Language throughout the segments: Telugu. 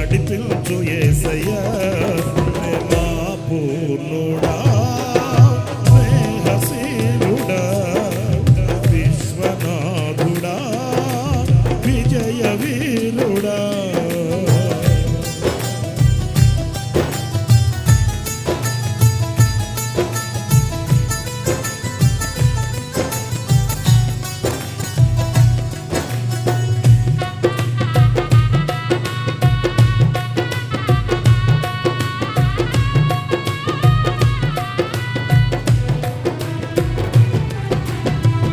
నడిపించు యేసయ్యా ప్రేమ పూర్ణుడా స్నేహశీలుడా విశ్వనాథుడా విజయ వీరుడా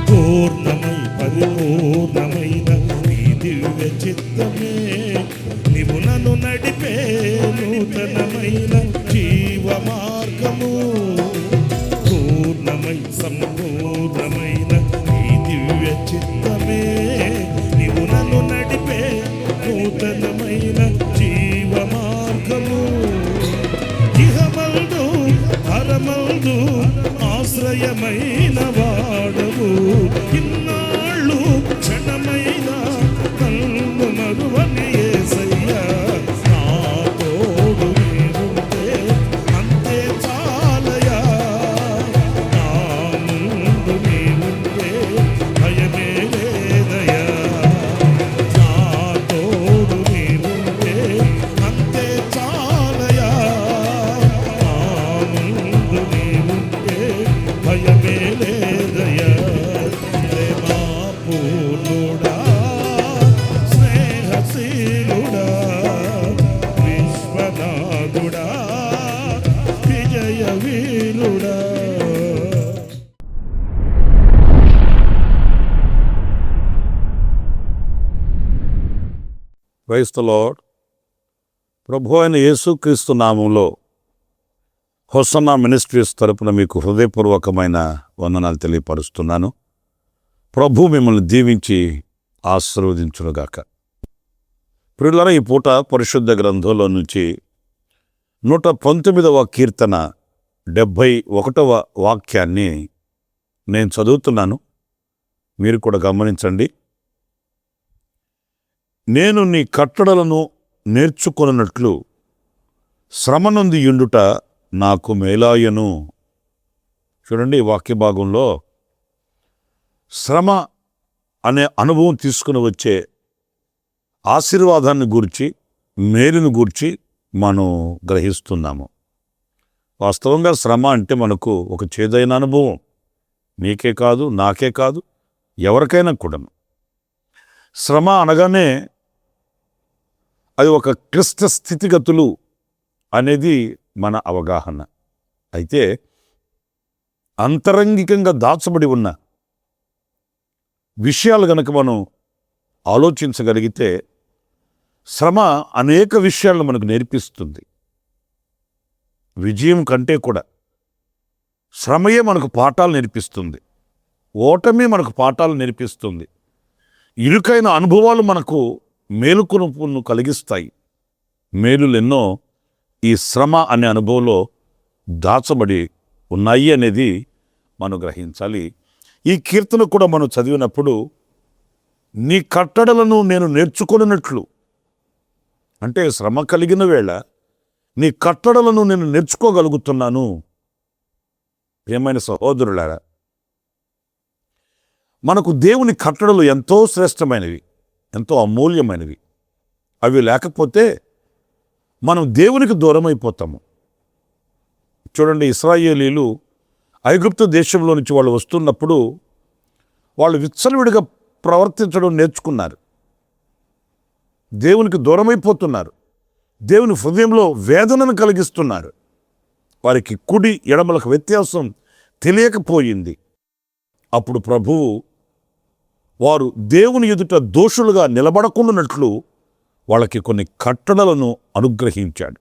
పూర్ణమై పరిపూర్ణమైన నీ దివ్య చిత్తమే నీవు నన్ను నడిపే నూతనమైన జీవ మార్గము పూర్ణమై సంపూర్ణమైన నీ దివ్య చిత్తమే నీవు నన్ను నడిపే నూతనమైన జీవ మార్గము ఇహమందు పరమందు ఆశ్రయమైన వాడవు ఇన్నాళ్ళు క్షణమైన కన్ను మరువని యేసయ్యా నా తోడు నీవుంటే అంతే చాలయా నా ముందు నీవుంటే భయమే లేదయా నా తోడు నీవుంటే అంతే చాలయా నా ముందు నీవుంటే భయమే లేదయా ప్రేమ పూర్ణుడా స్నేహశీలుడా విశ్వనాథుడా విజయ వీరుడా. Praise the lord. ప్రభు అయిన యేసుక్రీస్తు నామంలో హోసన్నా మినిస్ట్రీస్ తరపున మీకు హృదయపూర్వకమైన వందనాలు తెలియపరుస్తున్నాను. ప్రభు మిమ్మల్ని దీవించి ఆశీర్వదించునుగాక. ప్రియులారా, ఈ పూట పరిశుద్ధ గ్రంథంలో నుంచి 119వ కీర్తన 71వ వాక్యాన్ని నేను చదువుతున్నాను. మీరు కూడా గమనించండి. నేను నీ కట్టడలను నేర్చుకొనున్నట్లు శ్రమ నొంది యుండుట నాకు మేలాయను. చూడండి, ఈ వాక్య భాగంలో శ్రమ అనే అనుభవం తీసుకుని వచ్చే ఆశీర్వాదాన్ని గూర్చి, మేలును గూర్చి మనం గ్రహిస్తున్నాము. వాస్తవంగా శ్రమ అంటే మనకు ఒక చేదైన అనుభవం. నీకే కాదు, నాకే కాదు, ఎవరికైనా కూడా. శ్రమ అనగానే అది ఒక క్లిష్ట స్థితిగతులు అనేది మన అవగాహన. అయితే అంతరంగికంగా దాచబడి ఉన్న విషయాలు గనక మనం ఆలోచించగలిగితే శ్రమ అనేక విషయాలను మనకు నేర్పిస్తుంది. విజయం కంటే కూడా శ్రమయే మనకు పాఠాలు నేర్పిస్తుంది. ఓటమి మనకు పాఠాలు నేర్పిస్తుంది. ఇరుకైన అనుభవాలు మనకు మేలుకొనుపును కలిగిస్తాయి. మేలులెన్నో ఈ శ్రమ అనే అనుభవంలో దాచబడి ఉన్నాయి అనేది మనం గ్రహించాలి. ఈ కీర్తన కూడా మనం చదివినప్పుడు నీ కట్టడలను నేను నేర్చుకొనున్నట్లు, అంటే శ్రమ కలిగిన వేళ నీ కట్టడలను నేను నేర్చుకోగలుగుతున్నాను. ప్రియమైన సహోదరులారా, మనకు దేవుని కట్టడలు ఎంతో శ్రేష్టమైనవి, ఎంతో అమూల్యమైనవి. అవి లేకపోతే మనం దేవునికి దూరం అయిపోతాము. చూడండి, ఇశ్రాయేలీలు ఐగుప్తు దేశంలో నుంచి వాళ్ళు వస్తున్నప్పుడు వాళ్ళు విచ్చలవిడిగా ప్రవర్తించడం నేర్చుకున్నారు. దేవునికి దూరమైపోతున్నారు. దేవుని హృదయంలో వేదనను కలిగిస్తున్నారు. వారికి కుడి ఎడమలకు వ్యత్యాసం తెలియకపోయింది. అప్పుడు ప్రభువు వారు దేవుని ఎదుట దోషులుగా నిలబడకుండానట్లు వాళ్ళకి కొన్ని కట్టడలను అనుగ్రహించాడు.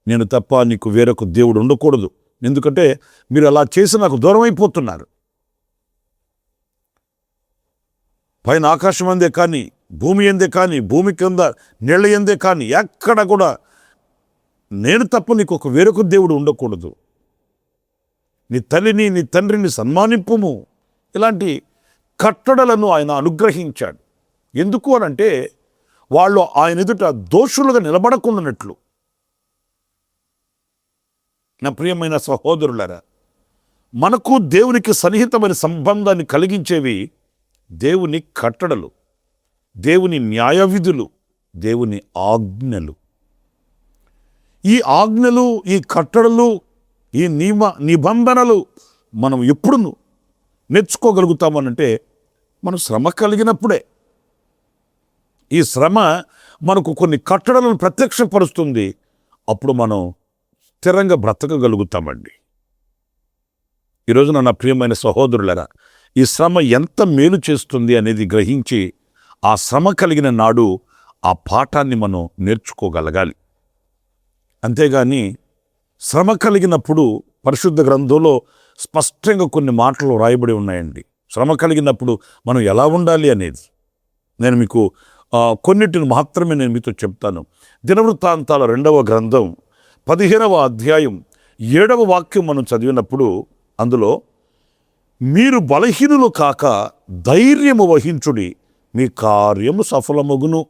నేను తప్ప నీకు వేరొక దేవుడు ఉండకూడదు, ఎందుకంటే మీరు అలా చేసి నాకు దూరం అయిపోతున్నారు. పైన ఆకాశం అందే కానీ, భూమి ఎందే కానీ, భూమి కింద నీళ్ళ ఎందే కానీ ఎక్కడ కూడా నేను తప్ప నీకు ఒక వేరొక దేవుడు ఉండకూడదు. నీ తల్లిని నీ తండ్రిని సన్మానింపుము. ఇలాంటి కట్టడలను ఆయన అనుగ్రహించాడు. ఎందుకు అనంటే వాళ్ళు ఆయన ఎదుట దోషులుగా నిలబడకుండానట్లు. నా ప్రియమైన సహోదరులారా, మనకు దేవునికి సన్నిహితమైన సంబంధాన్ని కలిగించేవి దేవుని కట్టడలు, దేవుని న్యాయవిధులు, దేవుని ఆజ్ఞలు. ఈ ఆజ్ఞలు, ఈ కట్టడలు, ఈ నిబంధనలు మనం ఎప్పుడు నేర్చుకోగలుగుతామనంటే మనం శ్రమ కలిగినప్పుడే. ఈ శ్రమ మనకు కొన్ని కట్టడలను ప్రత్యక్షపరుస్తుంది. అప్పుడు మనం స్థిరంగా బ్రతకగలుగుతామండి. ఈరోజున నా ప్రియమైన సహోదరులారా, ఈ శ్రమ ఎంత మేలు చేస్తుంది అనేది గ్రహించి ఆ శ్రమ కలిగిన నాడు ఆ పాఠాన్ని మనం నేర్చుకోగలగాలి. అంతేగాని శ్రమ కలిగినప్పుడు పరిశుద్ధ గ్రంథంలో స్పష్టంగా కొన్ని మాటలు రాయబడి ఉన్నాయండి. శ్రమ కలిగినప్పుడు మనం ఎలా ఉండాలి అనేది నేను మీకు కొన్నిటిని మాత్రమే నేను మీతో చెప్తాను. దినవృత్తాంతాల 2వ గ్రంథం 15వ అధ్యాయం 7వ వాక్యం మనం చదివినప్పుడు అందులో, మీరు బలహీనులు కాక ధైర్యము వహించుడి, మీ కార్యము సఫలమగును.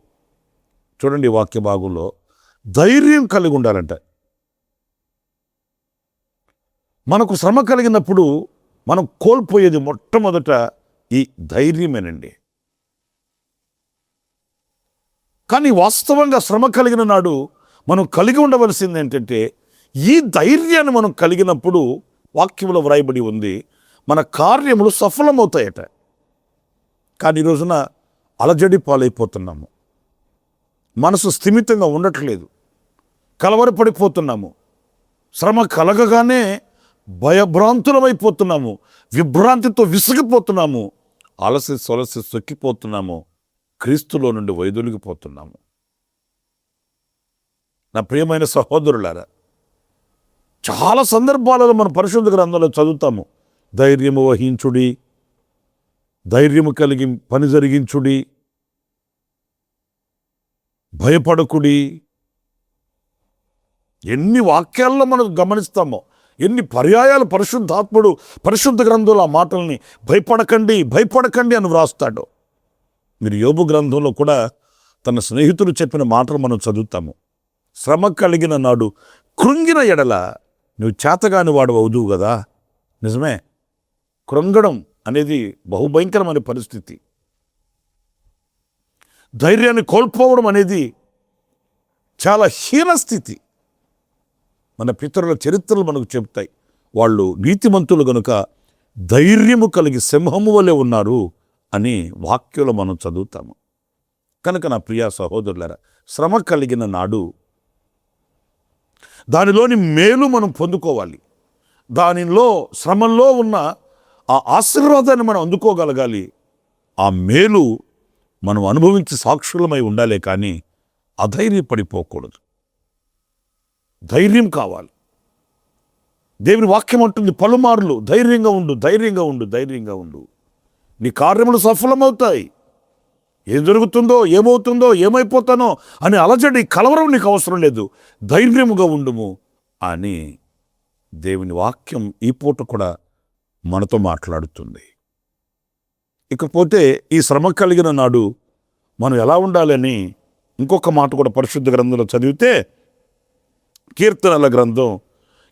చూడండి, వాక్య భాగంలో ధైర్యం కలిగి ఉండాలంట. మనకు శ్రమ కలిగినప్పుడు మనం కోల్పోయేది మొట్టమొదట ఈ ధైర్యమేనండి. కానీ వాస్తవంగా శ్రమ కలిగిన నాడు మనం కలిగి ఉండవలసింది ఏంటంటే, ఈ ధైర్యాన్ని మనం కలిగినప్పుడు వాక్యంలో వ్రాయబడి ఉంది, మన కార్యములు సఫలమవుతాయట. కానీ ఈ రోజున అలజడి పాలైపోతున్నాము, మనసు స్థిమితంగా ఉండట్లేదు, కలవరపడిపోతున్నాము, శ్రమ కలగగానే భయభ్రాంతులమైపోతున్నాము, విభ్రాంతితో విసిగిపోతున్నాము, అలసి సొలసి సొక్కిపోతున్నాము, క్రీస్తులో నుండి వైదొలిగిపోతున్నాము. నా ప్రియమైన సహోదరులారా, చాలా సందర్భాలలో మన పరిశుద్ధ గ్రంథంలో చదువుతాము, ధైర్యము వహించుడి, ధైర్యము కలిగి పని జరిగించుడి, భయపడకుడి. ఎన్ని వాక్యాల్లో మనం గమనిస్తామో, ఎన్ని పర్యాయాలు పరిశుద్ధాత్ముడు పరిశుద్ధ గ్రంథంలో ఆ మాటల్ని భయపడకండి భయపడకండి అని వ్రాస్తాడు. మీరు యోబు గ్రంథంలో కూడా తన స్నేహితులు చెప్పిన మాటలు మనం చదువుతాము. శ్రమ కలిగిన నాడు కృంగిన ఎడల నువ్వు చేతగాని వాడు అవుదువు కదా. నిజమే, కృంగడం అనేది బహుభయంకరమైన పరిస్థితి. ధైర్యాన్ని కోల్పోవడం అనేది చాలా హీనస్థితి. మన పితరుల చరిత్రలు మనకు చెప్తాయి, వాళ్ళు నీతిమంతులు గనుక ధైర్యము కలిగి సింహము వలె ఉన్నారు అని వాక్యంలో మనం చదువుతాము. కనుక నా ప్రియ సహోదరులారా, శ్రమ కలిగిన నాడు దానిలోని మేలు మనం పొందుకోవాలి. దానిలో శ్రమల్లో ఉన్న ఆ ఆశీర్వాదాన్ని మనం అందుకోగలగాలి. ఆ మేలు మనం అనుభవించి సాక్షులమై ఉండాలే కానీ అధైర్యపడిపోకూడదు. ధైర్యం కావాలి. దేవుని వాక్యం అంటుంది పలుమార్లు, ధైర్యంగా ఉండు, ధైర్యంగా ఉండు, ధైర్యంగా ఉండు, నీ కార్యములు సఫలమవుతాయి. ఏం జరుగుతుందో, ఏమవుతుందో, ఏమైపోతానో అని అలజడి కలవరం నీకు అవసరం లేదు, ధైర్యముగా ఉండుము అని దేవుని వాక్యం ఈ పూట కూడా మనతో మాట్లాడుతుంది. ఇకపోతే ఈ శ్రమ కలిగిన నాడు మనం ఎలా ఉండాలని ఇంకొక మాట కూడా పరిశుద్ధ గ్రంథంలో చదివితే, కీర్తనల గ్రంథం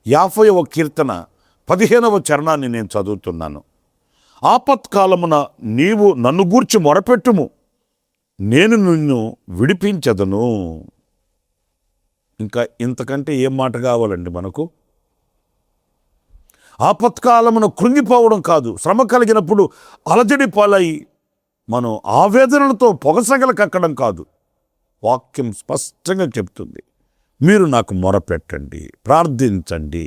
50వ కీర్తన 15వ చరణాన్ని నేను చదువుతున్నాను. ఆపత్కాలమున నీవు నన్ను గూర్చి మొరపెట్టుము, నేను నిన్ను విడిపించదను. ఇంకా ఇంతకంటే ఏం మాట కావాలండి మనకు? ఆపత్కాలమున కృంగిపోవడం కాదు, శ్రమ కలిగినప్పుడు అలజడి పాలై మనం ఆవేదనలతో పొగసగల కక్కడం కాదు. వాక్యం స్పష్టంగా చెప్తుంది, మీరు నాకు మొరపెట్టండి, ప్రార్థించండి.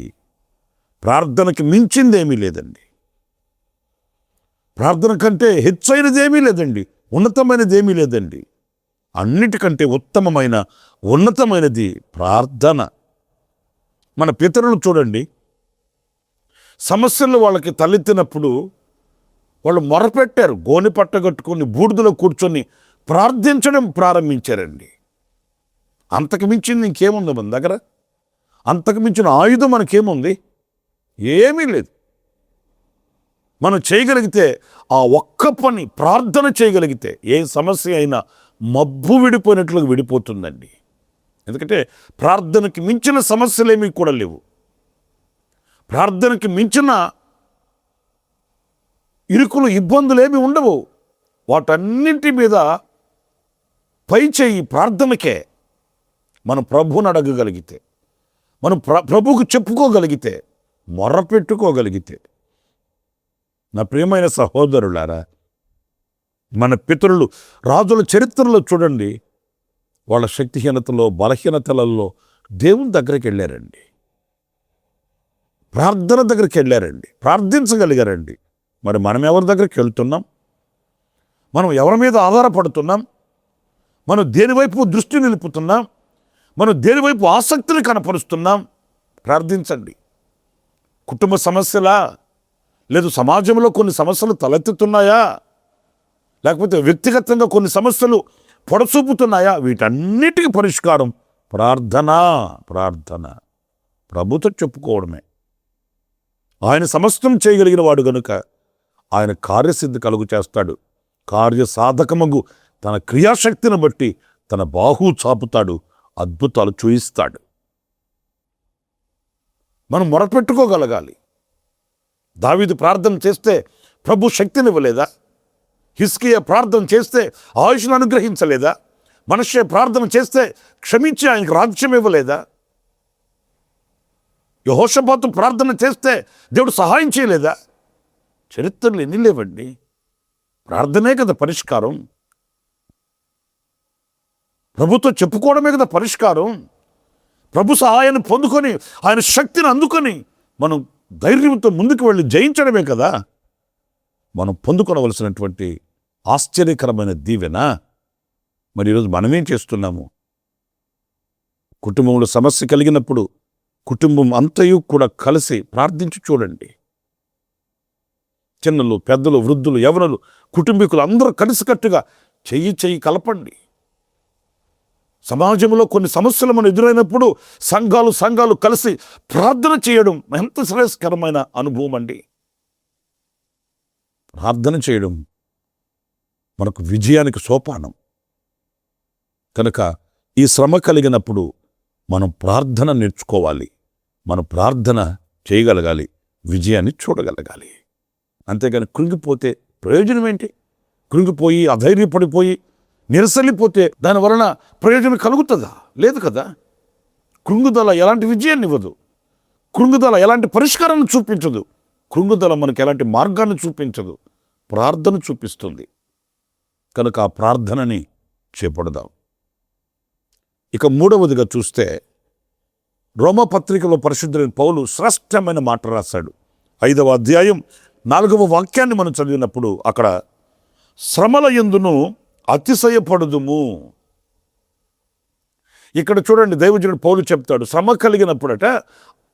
ప్రార్థనకి మించిందేమీ లేదండి, ప్రార్థన కంటే హెచ్చైనదేమీ లేదండి, ఉన్నతమైనదేమీ లేదండి. అన్నిటికంటే ఉత్తమమైన ఉన్నతమైనది ప్రార్థన. మన పితరులు చూడండి, సమస్యలు వాళ్ళకి తలెత్తినప్పుడు వాళ్ళు మొరపెట్టారు, గోని పట్టగట్టుకొని బూడిదలో కూర్చొని ప్రార్థించడం ప్రారంభించారండి. అంతకు మించింది ఇంకేముంది మన దగ్గర? అంతకు మించిన ఆయుధం మనకేముంది? ఏమీ లేదు. మనం చేయగలిగితే ఆ ఒక్క పని ప్రార్థన చేయగలిగితే ఏ సమస్య అయినా మబ్బు విడిపోయినట్లుగా విడిపోతుందండి. ఎందుకంటే ప్రార్థనకి మించిన సమస్యలేమీ కూడా లేవు. ప్రార్థనకి మించిన ఇరుకులు, ఇబ్బందులు ఏమి ఉండవు. వాటన్నింటి మీద పై చేయి ప్రార్థనకే. మనం ప్రభువుని అడగగలిగితే, మనం ప్రభువుకు చెప్పుకోగలిగితే, మొర్ర పెట్టుకోగలిగితే. నా ప్రియమైన సహోదరులారా, మన పితరులు రాజుల చరిత్రలో చూడండి, వాళ్ళ శక్తిహీనతలో, బలహీనతలలో దేవుని దగ్గరికి వెళ్ళారండి, ప్రార్థన దగ్గరికి వెళ్ళారండి, ప్రార్థించగలిగారండి. మరి మనం ఎవరి దగ్గరికి వెళ్తున్నాం? మనం ఎవరి మీద ఆధారపడుతున్నాం? మనం దేనివైపు దృష్టి నిలుపుతున్నాం? మనం దేనివైపు ఆసక్తిని కనపరుస్తున్నాం? ప్రార్థించండి. కుటుంబ సమస్యలా, లేదు సమాజంలో కొన్ని సమస్యలు తలెత్తుతున్నాయా, లేకపోతే వ్యక్తిగతంగా కొన్ని సమస్యలు పొడచూపుతున్నాయా? వీటన్నిటికీ పరిష్కారం ప్రార్థన. ప్రార్థన ప్రభుతో చెప్పుకోవడమే. ఆయన సమస్తం చేయగలిగిన వాడు గనుక ఆయన కార్యసిద్ధి కలుగు చేస్తాడు. కార్యసాధకమగు తన క్రియాశక్తిని బట్టి తన బాహు చాపుతాడు, అద్భుతాలు చూయిస్తాడు. మనం మొరపెట్టుకోగలగాలి. దావీదు ప్రార్థన చేస్తే ప్రభు శక్తినివ్వలేదా? హిజ్కియా ప్రార్థన చేస్తే ఆయుష్ను అనుగ్రహించలేదా? మనష్షే ప్రార్థన చేస్తే క్షమించి ఆయనకు రాజ్యం ఇవ్వలేదా? యెహోషాపాతు ప్రార్థన చేస్తే దేవుడు సహాయం చేయలేదా? చరిత్రలు ఎన్ని లేవండి. ప్రార్థనే కదా పరిష్కారం. ప్రభుతో చెప్పుకోవడమే కదా పరిష్కారం. ప్రభు సహాయాన్ని పొందుకొని, ఆయన శక్తిని అందుకొని మనం ధైర్యంతో ముందుకు వెళ్ళి జయించడమే కదా మనం పొందుకొనవలసినటువంటి ఆశ్చర్యకరమైన దీవెన. మరి ఈరోజు మనమేం చేస్తున్నాము? కుటుంబంలో సమస్య కలిగినప్పుడు కుటుంబం అంతయు కూడా కలిసి ప్రార్థించి చూడండి. చిన్నలు, పెద్దలు, వృద్ధులు, యవనులు, కుటుంబీకులు అందరూ కలిసికట్టుగా చెయ్యి కలపండి. సమాజంలో కొన్ని సమస్యలు మనం ఎదురైనప్పుడు సంఘాలు కలిసి ప్రార్థన చేయడం ఎంత శ్రేయస్కరమైన అనుభవం అండి. ప్రార్థన చేయడం మనకు విజయానికి సోపానం. కనుక ఈ శ్రమ కలిగినప్పుడు మనం ప్రార్థన నేర్చుకోవాలి, మనం ప్రార్థన చేయగలగాలి, విజయాన్ని చూడగలగాలి. అంతేగాని కృంగిపోతే ప్రయోజనం ఏంటి? కృంగిపోయి అధైర్యపడిపోయి నిరసలిపోతే దానివలన ప్రయోజనం కలుగుతుందా? లేదు కదా. కృంగుదల ఎలాంటి విజయాన్ని ఇవ్వదు. కృంగుదల ఎలాంటి పరిష్కారాన్ని చూపించదు. కృంగుదల మనకు ఎలాంటి మార్గాన్ని చూపించదు. ప్రార్థన చూపిస్తుంది. కనుక ఆ ప్రార్థనని చేపడదాం. ఇక మూడవదిగా చూస్తే రోమపత్రికలో పరిశుద్ధులైన పౌలు శ్రేష్టమైన మాట రాశాడు. 5వ అధ్యాయం 4వ వాక్యాన్ని మనం చదివినప్పుడు అక్కడ శ్రమల యందును అతిశయపడుదుము. ఇక్కడ చూడండి, దైవజనుడు పౌలు చెప్తాడు, శ్రమ కలిగినప్పుడట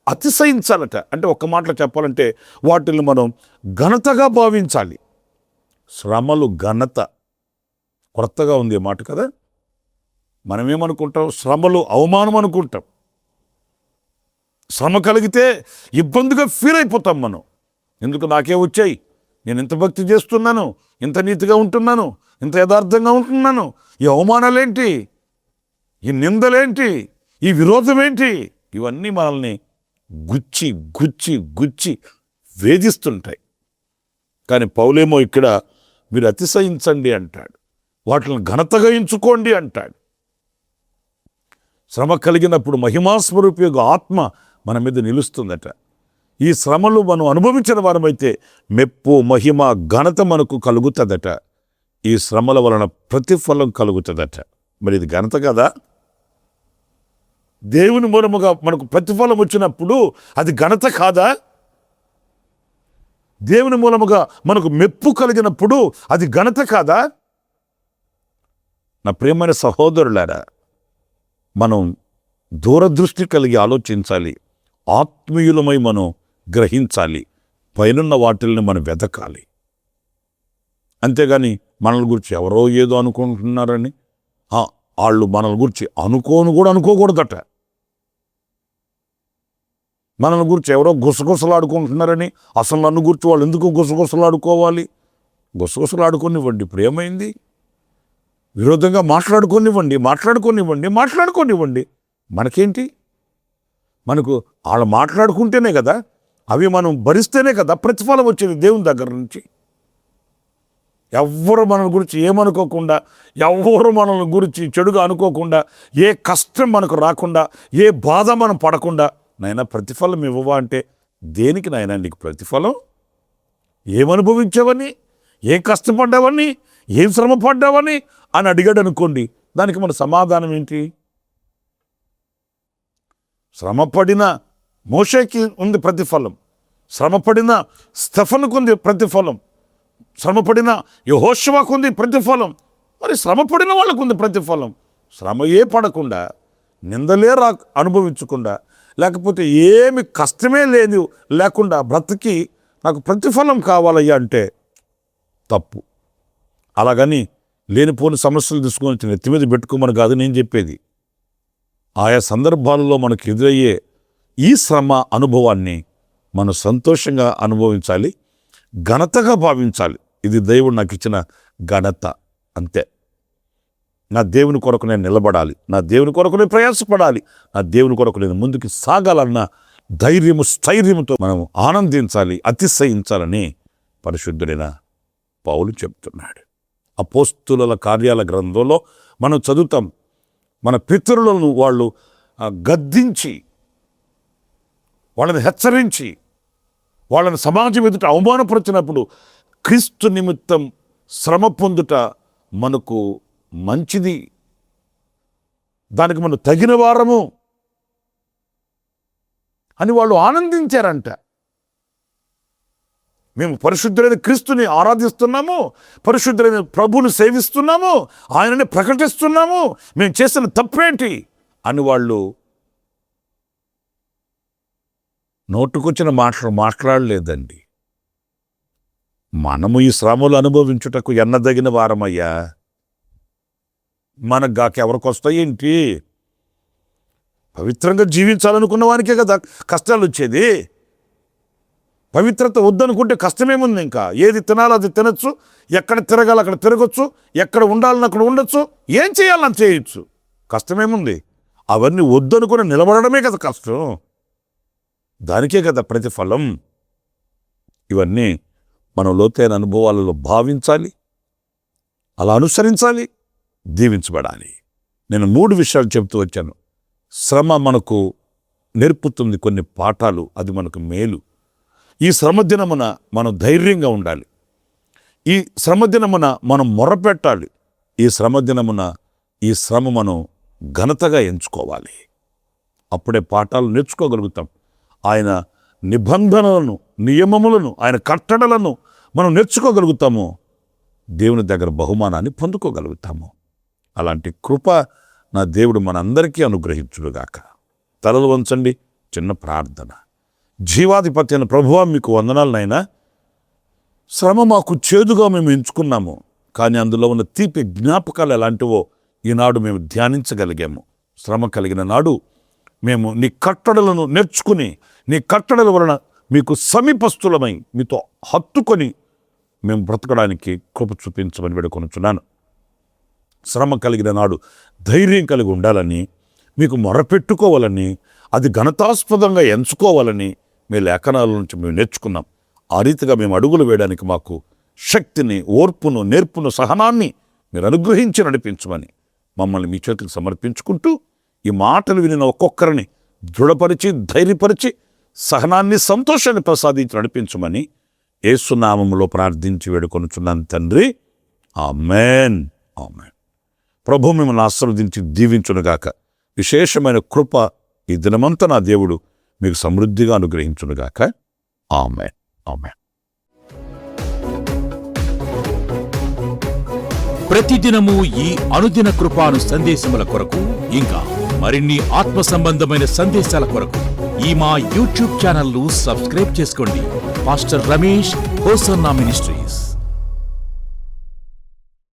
అతిశయించాలట. అంటే ఒక్క మాటలో చెప్పాలంటే వాటిని మనం ఘనతగా భావించాలి. శ్రమలు ఘనత. కొత్తగా ఉంది ఈ మాట కదా. మనమేమనుకుంటాం? శ్రమలు అవమానం అనుకుంటాం. శ్రమ కలిగితే ఇబ్బందిగా ఫీల్ అయిపోతాం మనం. ఎందుకు నాకే వచ్చాయి, నేను ఇంత భక్తి చేస్తున్నాను, ఇంత నీతిగా ఉంటున్నాను, ఇంత యథార్థంగా ఉంటున్నాను, ఈ అవమానాలేంటి, ఈ నిందలేంటి, ఈ విరోధం ఏంటి? ఇవన్నీ మనల్ని గుచ్చి గుచ్చి గుచ్చి వేధిస్తుంటాయి. కానీ పౌలేమో ఇక్కడ మీరు అతిశయించండి అంటాడు, వాటిని ఘనతగా ఎంచుకోండి అంటాడు. శ్రమ కలిగినప్పుడు మహిమాస్వరూపి యొక్క ఆత్మ మన మీద నిలుస్తుందట. ఈ శ్రమలు మనం అనుభవించిన వారమైతే మెప్పు, మహిమ, ఘనత మనకు కలుగుతుందట. ఈ శ్రమల వలన ప్రతిఫలం కలుగుతుందట. మరి ఇది ఘనత కదా. దేవుని మూలముగా మనకు ప్రతిఫలం వచ్చినప్పుడు అది ఘనత కాదా? దేవుని మూలముగా మనకు మెప్పు కలిగినప్పుడు అది ఘనత కాదా? నా ప్రియమైన సహోదరులారా, మనం దూరదృష్టి కలిగి ఆలోచించాలి. ఆత్మీయులమై మనం గ్రహించాలి. పైనున్న వాటిల్ని మనం వెతకాలి. అంతేగాని మనల గురించి ఎవరో ఏదో అనుకుంటున్నారని వాళ్ళు మనల గురించి అనుకోకూడదట. మనల గురించి ఎవరో గుసగుసలాడుకుంటున్నారని అసలు నన్ను గురించి వాళ్ళు ఎందుకు గుసగుసలాడుకోవాలి? గుసగుసలాడుకునివ్వండి. ఇప్పుడు ఏమైంది? విరోధంగా మాట్లాడుకోనివ్వండి. మనకేంటి? మనకు వాళ్ళు మాట్లాడుకుంటేనే కదా, అవి మనం భరిస్తేనే కదా ప్రతిఫలం వచ్చేది దేవుని దగ్గర నుంచి. ఎవ్వరు మన గురించి ఏమనుకోకుండా, ఎవ్వరు మనల్ని గురించి చెడుగా అనుకోకుండా, ఏ కష్టం మనకు రాకుండా, ఏ బాధ మనం పడకుండా, నాయన ప్రతిఫలం ఇవ్వవా అంటే దేనికి నాయన నీకు ప్రతిఫలం? ఏమనుభవించావని, ఏం కష్టపడ్డావని, ఏం శ్రమ పడ్డావని అని అడిగాడు అనుకోండి, దానికి మన సమాధానం ఏంటి? శ్రమపడిన మోషేకి ఉంది ప్రతిఫలం, శ్రమపడిన స్టెఫనుకు ఉంది ప్రతిఫలం, శ్రమపడిన యెహోషువకు ఉంది ప్రతిఫలం, మరి శ్రమపడిన వాళ్ళకు ఉంది ప్రతిఫలం. శ్రమయే పడకుండా, నిందలే అనుభవించకుండా, లేకపోతే ఏమి కష్టమే లేకుండా బ్రతికి నాకు ప్రతిఫలం కావాలయ్యా అంటే తప్పు. అలాగని లేనిపోని సమస్యలు తీసుకొని నెత్తి మీద పెట్టుకోమని కాదు నేను చెప్పేది. ఆయా సందర్భాలలో మనకు ఎదురయ్యే ఈ శ్రమ అనుభవాన్ని మనం సంతోషంగా అనుభవించాలి, ఘనతగా భావించాలి. ఇది దేవుడు నాకు ఇచ్చిన ఘనత, అంతే. నా దేవుని కొరకు నేను నిలబడాలి, నా దేవుని కొరకు నేను ప్రయాసపడాలి, నా దేవుని కొరకు నేను ముందుకు సాగాలన్న ధైర్యము స్థైర్యముతో మనం ఆనందించాలి, అతిశయించాలని పరిశుద్ధుడైన పౌలు చెప్తున్నాడు. అపోస్తుల కార్యాల గ్రంథంలో మనం చదువుతాం, మన పితరులను వాళ్ళు గద్దించి, వాళ్ళని హెచ్చరించి, వాళ్ళని సమాజం ఎదుట అవమానపరిచినప్పుడు క్రీస్తు నిమిత్తం శ్రమ పొందుట మనకు మంచిది, దానికి మనం తగిన వారము అని వాళ్ళు ఆనందించారంట. మేము పరిశుద్ధులైన క్రీస్తుని ఆరాధిస్తున్నాము, పరిశుద్ధులైన ప్రభువుని సేవిస్తున్నాము, ఆయనని ప్రకటిస్తున్నాము, మేము చేసిన తప్పేంటి అని వాళ్ళు నోటుకొచ్చిన మాట్లాడలేదండి. మనము ఈ శ్రమలు అనుభవించుటకు ఎన్నదగిన వారమయ్యా. మనకు గాక ఎవరికి వస్తాయేంటి? పవిత్రంగా జీవించాలనుకున్న వానికే కదా కష్టాలు వచ్చేది. పవిత్రత వద్దనుకుంటే కష్టమేముంది? ఇంకా ఏది తినాలో అది తినచ్చు, ఎక్కడ తిరగాలి అక్కడ తిరగచ్చు, ఎక్కడ ఉండాలని అక్కడ ఉండొచ్చు, ఏం చేయాలని చేయొచ్చు, కష్టమేముంది? అవన్నీ వద్దనుకుని నిలబడమే కదా కష్టం, దానికే కదా ప్రతిఫలం. ఇవన్నీ మనం లోతైన అనుభవాలలో భావించాలి, అలా అనుసరించాలి, దీవించబడాలి. నేను 3 విషయాలు చెప్తూ వచ్చాను. శ్రమ మనకు నేర్పుతుంది కొన్ని పాఠాలు, అది మనకు మేలు. ఈ శ్రమ దినమున మనం ధైర్యంగా ఉండాలి, ఈ శ్రమ దినమున మనం మొరపెట్టాలి, ఈ శ్రమ దినమున ఈ శ్రమ మనం ఘనతగా ఎంచుకోవాలి. అప్పుడే పాఠాలు నేర్చుకోగలుగుతాం. ఆయన నిబంధనలను, నియమములను, ఆయన కట్టడలను మనం నేర్చుకోగలుగుతాము, దేవుని దగ్గర బహుమానాన్ని పొందుకోగలుగుతాము. అలాంటి కృప నా దేవుడు మనందరికీ అనుగ్రహించుడుగాక. తలలు వంచండి, చిన్న ప్రార్థన. జీవాధిపతి అయిన ప్రభువా, మీకు వందనాలనైనా. శ్రమ మాకు చేదుగా మేము ఎంచుకున్నాము, కానీ అందులో ఉన్న తీపి జ్ఞాపకాలు ఎలాంటివో ఈనాడు మేము ధ్యానించగలిగాము. శ్రమ కలిగిన నాడు మేము నీ కట్టడలను నేర్చుకుని, నీ కట్టడల వలన మీకు సమీపస్తులమై మీతో హత్తుకొని మేము బ్రతకడానికి కృప చూపించమని వేడుకొనుచున్నాను. శ్రమ కలిగిన నాడు ధైర్యం కలిగి ఉండాలని, మీకు మొరపెట్టుకోవాలని, అది ఘనతాస్పదంగా ఎంచుకోవాలని మీ లేఖనాల నుంచి మేము నేర్చుకున్నాం. ఆ రీతిగా మేము అడుగులు వేయడానికి మాకు శక్తిని, ఓర్పును, నేర్పును, సహనాన్ని మీరు అనుగ్రహించి నడిపించమని మమ్మల్ని మీ చేతులకు సమర్పించుకుంటూ, ఈ మాటలు వినిన ఒక్కొక్కరిని దృఢపరిచి, ధైర్యపరిచి, సహనాన్ని, సంతోషాన్ని ప్రసాదించి నడిపించమని యేసు నామములో ప్రార్థించి వేడుకొనుచున్నాను తండ్రి. ఆమేన్, ఆమేన్. ప్రభు మిమ్మల్ని ఆశీర్వదించి దీవించునుగాక. విశేషమైన కృప ఈ దినమంతా నా దేవుడు మీకు సమృద్ధిగా అనుగ్రహించునుగాక. ఆమేన్, ఆమేన్. ప్రతిదినము ఈ అనుదిన కృపాను సందేశముల కొరకు, ఇంకా మరిన్ని ఆత్మ సంబంధమైన సందేశాల కొరకు ఈ మా యూట్యూబ్ ఛానల్ ను సబ్స్క్రైబ్ చేసుకోండి. Pastor Ramesh hosanna ministries.